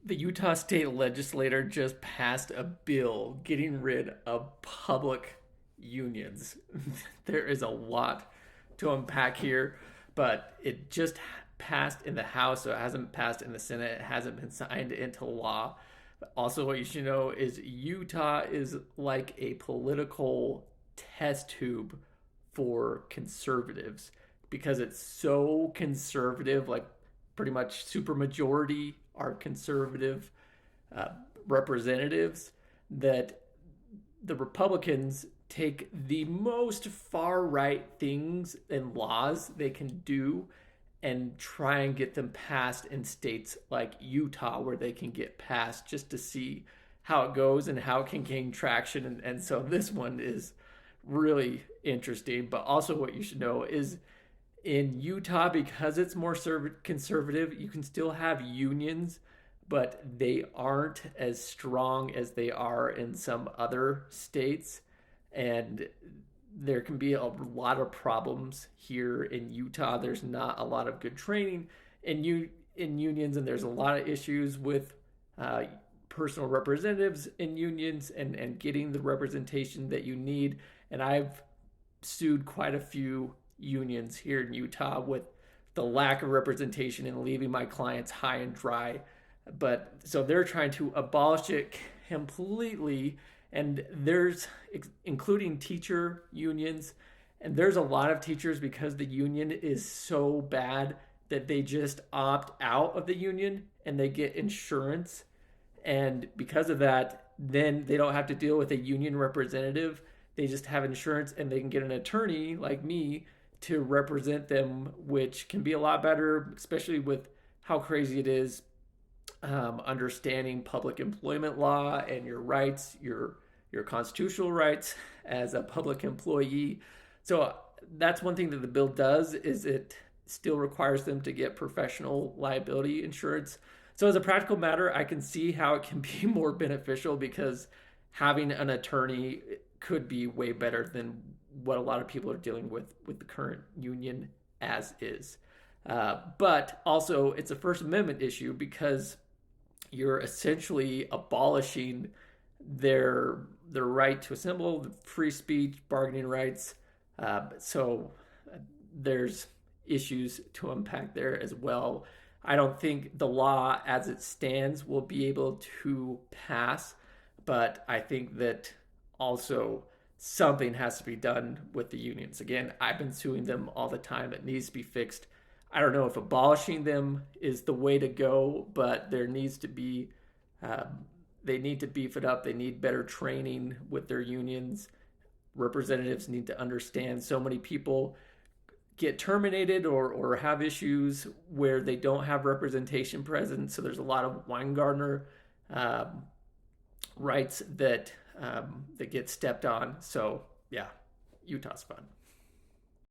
The Utah state legislature just passed a bill getting rid of public unions. There is a lot to unpack here, but it just passed in the House, so it hasn't passed in the Senate. It hasn't been signed into law. Also, what you should know is Utah is like a political test tube for conservatives because it's so conservative, like pretty much supermajority are conservative uh, representatives, that the Republicans take the most far right things and laws they can do and try and get them passed in states like Utah, where they can get passed just to see how it goes and how it can gain traction. And so this one is really interesting. But also, what you should know is in Utah, because it's more conservative, you can still have unions, but they aren't as strong as they are in some other states. And there can be a lot of problems here in Utah. There's not a lot of good training in unions, and there's a lot of issues with uh, personal representatives in unions and getting the representation that you need. And I've sued quite a few unions here in Utah with the lack of representation and leaving my clients high and dry. But so they're trying to abolish it completely, and there's including teacher unions, and there's a lot of teachers, because the union is so bad, that they just opt out of the union and they get insurance, and because of that, then they don't have to deal with a union representative. They just have insurance and they can get an attorney like me to represent them, which can be a lot better, especially with how crazy it is, understanding public employment law and your rights, your constitutional rights as a public employee. So that's one thing that the bill does, is it still requires them to get professional liability insurance. So as a practical matter, I can see how it can be more beneficial, because having an attorney could be way better than what a lot of people are dealing with the current union as is. But also, it's a First Amendment issue, because you're essentially abolishing their right to assemble, the free speech, bargaining rights. So there's issues to unpack there as well. I don't think the law as it stands will be able to pass, but I think that also something has to be done with the unions. Again, I've been suing them all the time. It needs to be fixed. I don't know if abolishing them is the way to go, but there needs to be, they need to beef it up. They need better training with their unions. Representatives need to understand so many people get terminated or have issues where they don't have representation present. So there's a lot of Weingartner rights that that get stepped on. So yeah, Utah's fun.